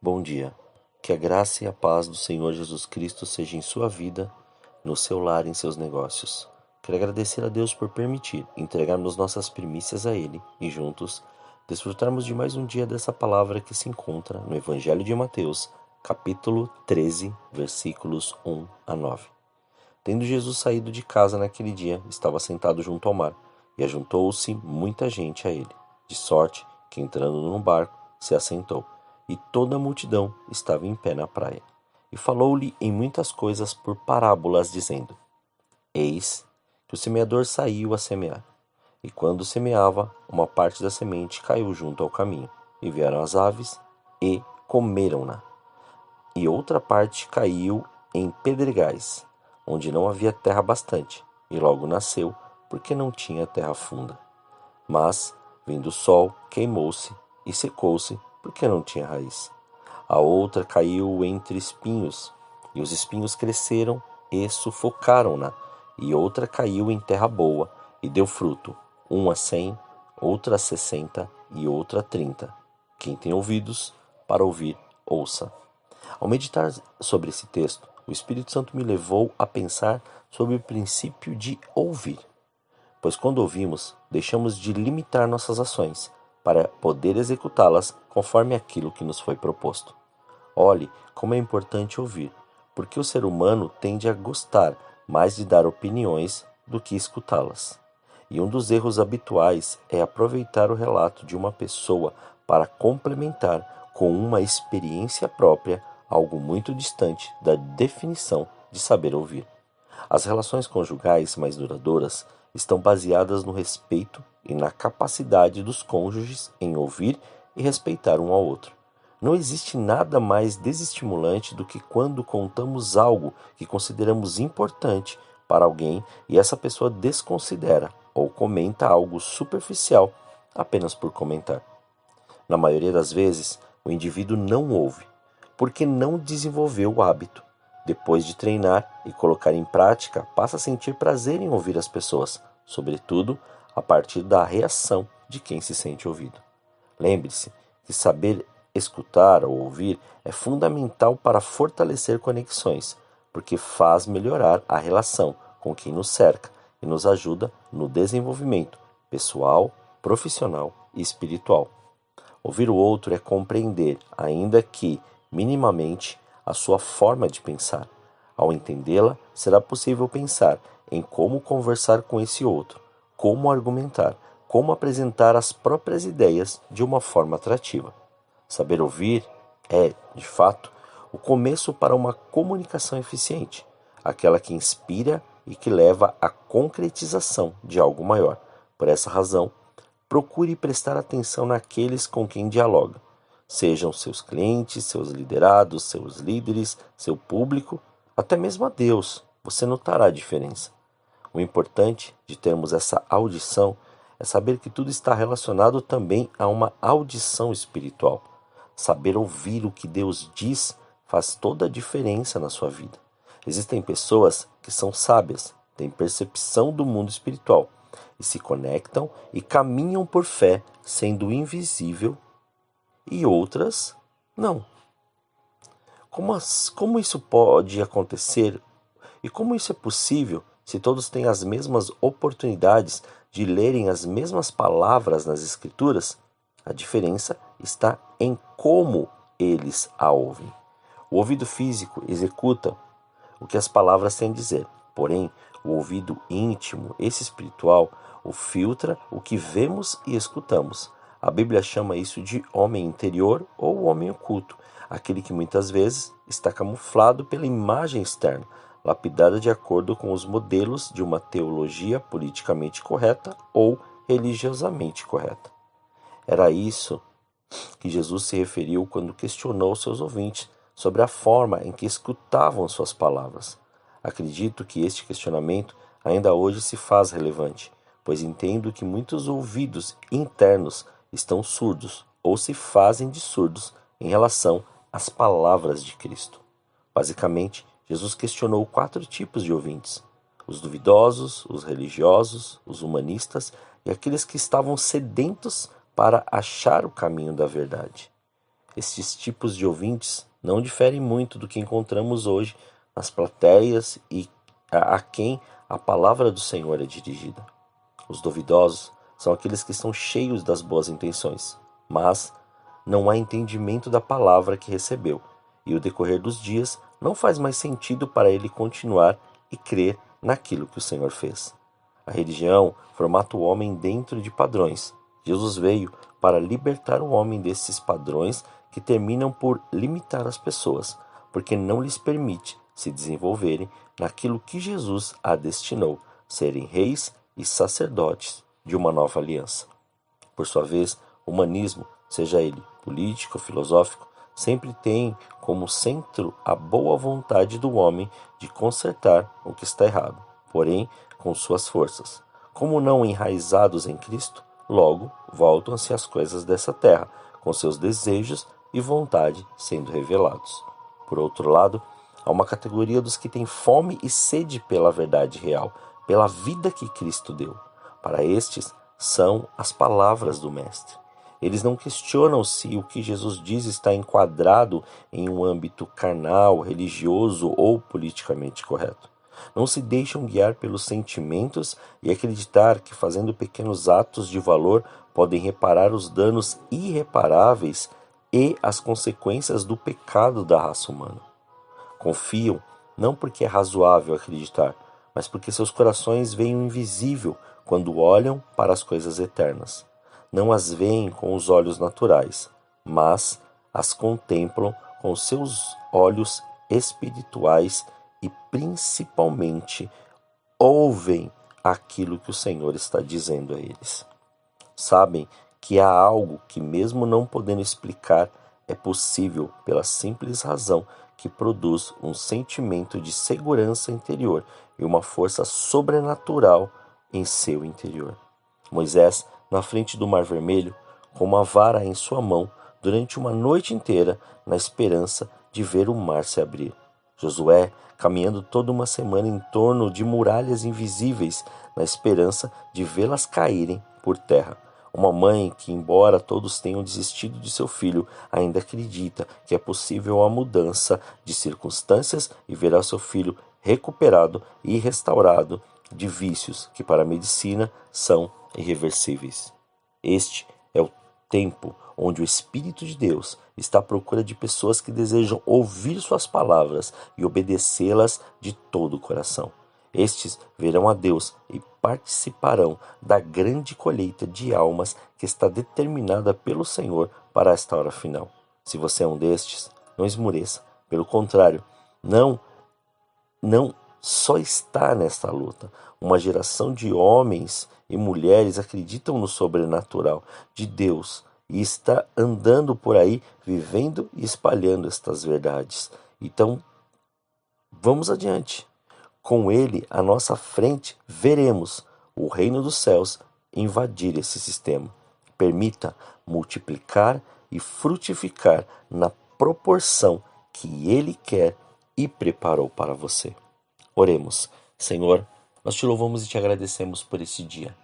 Bom dia. Que a graça e a paz do Senhor Jesus Cristo seja em sua vida, no seu lar e em seus negócios. Quero agradecer a Deus por permitir entregarmos nossas primícias a Ele e juntos desfrutarmos de mais um dia dessa palavra que se encontra no Evangelho de Mateus, capítulo 13, versículos 1 a 9. Tendo Jesus saído de casa naquele dia, estava sentado junto ao mar, e ajuntou-se muita gente a ele, de sorte que, entrando num barco, se assentou, e toda a multidão estava em pé na praia. E falou-lhe em muitas coisas por parábolas, dizendo: Eis que o semeador saiu a semear. E quando semeava, uma parte da semente caiu junto ao caminho, e vieram as aves e comeram-na. E outra parte caiu em pedregais, onde não havia terra bastante, e logo nasceu, porque não tinha terra funda. Mas, vindo o sol, queimou-se e secou-se, porque não tinha raiz. A outra caiu entre espinhos, e os espinhos cresceram e sufocaram-na. E outra caiu em terra boa, e deu fruto, uma a 100, outra a 60 e outra a 30. Quem tem ouvidos para ouvir, ouça. Ao meditar sobre esse texto, o Espírito Santo me levou a pensar sobre o princípio de ouvir. Pois quando ouvimos, deixamos de limitar nossas ações para poder executá-las conforme aquilo que nos foi proposto. Olhe como é importante ouvir, porque o ser humano tende a gostar mais de dar opiniões do que escutá-las. E um dos erros habituais é aproveitar o relato de uma pessoa para complementar com uma experiência própria algo muito distante da definição de saber ouvir. As relações conjugais mais duradouras estão baseadas no respeito e na capacidade dos cônjuges em ouvir e respeitar um ao outro. Não existe nada mais desestimulante do que quando contamos algo que consideramos importante para alguém e essa pessoa desconsidera ou comenta algo superficial apenas por comentar. Na maioria das vezes, o indivíduo não ouve, porque não desenvolveu o hábito. Depois de treinar e colocar em prática, passa a sentir prazer em ouvir as pessoas, sobretudo a partir da reação de quem se sente ouvido. Lembre-se que saber escutar ou ouvir é fundamental para fortalecer conexões, porque faz melhorar a relação com quem nos cerca e nos ajuda no desenvolvimento pessoal, profissional e espiritual. Ouvir o outro é compreender, ainda que minimamente, a sua forma de pensar. Ao entendê-la, será possível pensar em como conversar com esse outro, como argumentar, como apresentar as próprias ideias de uma forma atrativa. Saber ouvir é, de fato, o começo para uma comunicação eficiente, aquela que inspira e que leva à concretização de algo maior. Por essa razão, procure prestar atenção naqueles com quem dialoga, sejam seus clientes, seus liderados, seus líderes, seu público, até mesmo a Deus. Você notará a diferença. O importante de termos essa audição é saber que tudo está relacionado também a uma audição espiritual. Saber ouvir o que Deus diz faz toda a diferença na sua vida. Existem pessoas que são sábias, têm percepção do mundo espiritual e se conectam e caminham por fé, sendo invisível, e outras não. Como isso pode acontecer e como isso é possível se todos têm as mesmas oportunidades de lerem as mesmas palavras nas Escrituras? A diferença está em como eles a ouvem. O ouvido físico executa o que as palavras têm a dizer, porém, o ouvido íntimo, esse espiritual, o filtra o que vemos e escutamos. A Bíblia chama isso de homem interior ou homem oculto, aquele que muitas vezes está camuflado pela imagem externa, lapidada de acordo com os modelos de uma teologia politicamente correta ou religiosamente correta. Era isso que Jesus se referiu quando questionou seus ouvintes sobre a forma em que escutavam suas palavras. Acredito que este questionamento ainda hoje se faz relevante, pois entendo que muitos ouvidos internos estão surdos ou se fazem de surdos em relação às palavras de Cristo. Basicamente, Jesus questionou 4 tipos de ouvintes: os duvidosos, os religiosos, os humanistas e aqueles que estavam sedentos para achar o caminho da verdade. Estes tipos de ouvintes não diferem muito do que encontramos hoje nas plateias e a quem a palavra do Senhor é dirigida. Os duvidosos são aqueles que estão cheios das boas intenções, mas não há entendimento da palavra que recebeu, e o decorrer dos dias não faz mais sentido para ele continuar e crer naquilo que o Senhor fez. A religião formata o homem dentro de padrões. Jesus veio para libertar o homem desses padrões que terminam por limitar as pessoas, porque não lhes permite se desenvolverem naquilo que Jesus a destinou, serem reis e sacerdotes de uma nova aliança. Por sua vez, o humanismo, seja ele político ou filosófico, sempre tem como centro a boa vontade do homem de consertar o que está errado, porém com suas forças. Como não enraizados em Cristo, logo voltam-se às coisas dessa terra, com seus desejos e vontade sendo revelados. Por outro lado, há uma categoria dos que têm fome e sede pela verdade real, pela vida que Cristo deu. Para estes, são as palavras do Mestre. Eles não questionam se o que Jesus diz está enquadrado em um âmbito carnal, religioso ou politicamente correto. Não se deixam guiar pelos sentimentos e acreditar que fazendo pequenos atos de valor podem reparar os danos irreparáveis e as consequências do pecado da raça humana. Confiam não porque é razoável acreditar, mas porque seus corações veem o invisível quando olham para as coisas eternas. Não as veem com os olhos naturais, mas as contemplam com seus olhos espirituais e principalmente ouvem aquilo que o Senhor está dizendo a eles. Sabem que há algo que, mesmo não podendo explicar, é possível pela simples razão que produz um sentimento de segurança interior e uma força sobrenatural em seu interior. Moisés, na frente do Mar Vermelho, com uma vara em sua mão, durante uma noite inteira, na esperança de ver o mar se abrir. Josué, caminhando toda uma semana em torno de muralhas invisíveis, na esperança de vê-las caírem por terra. Uma mãe que, embora todos tenham desistido de seu filho, ainda acredita que é possível a mudança de circunstâncias e verá seu filho recuperado e restaurado de vícios que para a medicina são irreversíveis. Este é o tempo onde o Espírito de Deus está à procura de pessoas que desejam ouvir suas palavras e obedecê-las de todo o coração. Estes verão a Deus e participarão da grande colheita de almas que está determinada pelo Senhor para esta hora final. Se você é um destes, não esmoreça. Pelo contrário, não só está nesta luta. Uma geração de homens e mulheres acreditam no sobrenatural de Deus e está andando por aí, vivendo e espalhando estas verdades. Então, vamos adiante. Com ele à nossa frente, veremos o reino dos céus invadir esse sistema. Permita multiplicar e frutificar na proporção que ele quer e preparou para você. Oremos. Senhor, nós te louvamos e te agradecemos por esse dia.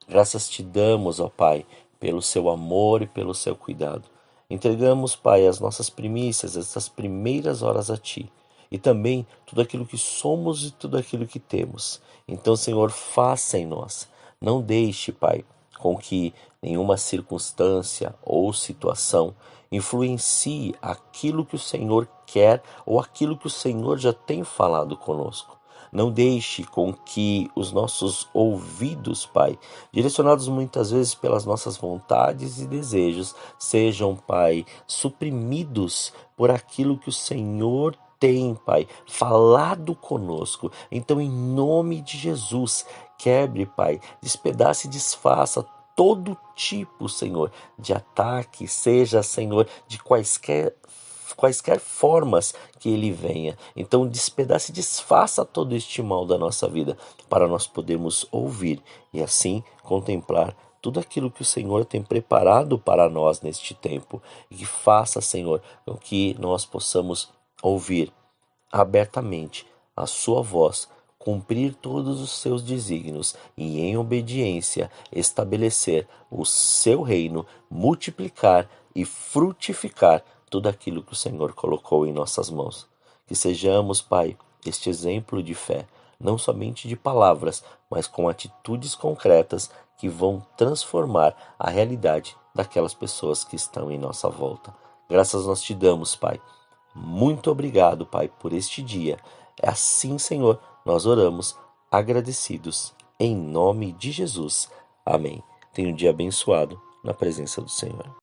Graças te damos, ó Pai, pelo seu amor e pelo seu cuidado. Entregamos, Pai, as nossas primícias, essas primeiras horas a ti. E também tudo aquilo que somos e tudo aquilo que temos. Então, Senhor, faça em nós. Não deixe, Pai, com que nenhuma circunstância ou situação influencie aquilo que o Senhor quer ou aquilo que o Senhor já tem falado conosco. Não deixe com que os nossos ouvidos, Pai, direcionados muitas vezes pelas nossas vontades e desejos, sejam, Pai, suprimidos por aquilo que o Senhor tem, Pai, falado conosco. Então, em nome de Jesus, quebre, Pai, despedace e desfaça todo tipo, Senhor, de ataque, seja, Senhor, de quaisquer formas que ele venha. Então despedace e desfaça todo este mal da nossa vida, para nós podermos ouvir e assim contemplar tudo aquilo que o Senhor tem preparado para nós neste tempo. E que faça, Senhor, com que nós possamos ouvir abertamente a sua voz, cumprir todos os seus desígnios e, em obediência, estabelecer o seu reino, multiplicar e frutificar tudo aquilo que o Senhor colocou em nossas mãos. Que sejamos, Pai, este exemplo de fé, não somente de palavras, mas com atitudes concretas que vão transformar a realidade daquelas pessoas que estão em nossa volta. Graças nós te damos, Pai. Muito obrigado, Pai, por este dia. É assim, Senhor, nós oramos, agradecidos, em nome de Jesus. Amém. Tenha um dia abençoado na presença do Senhor.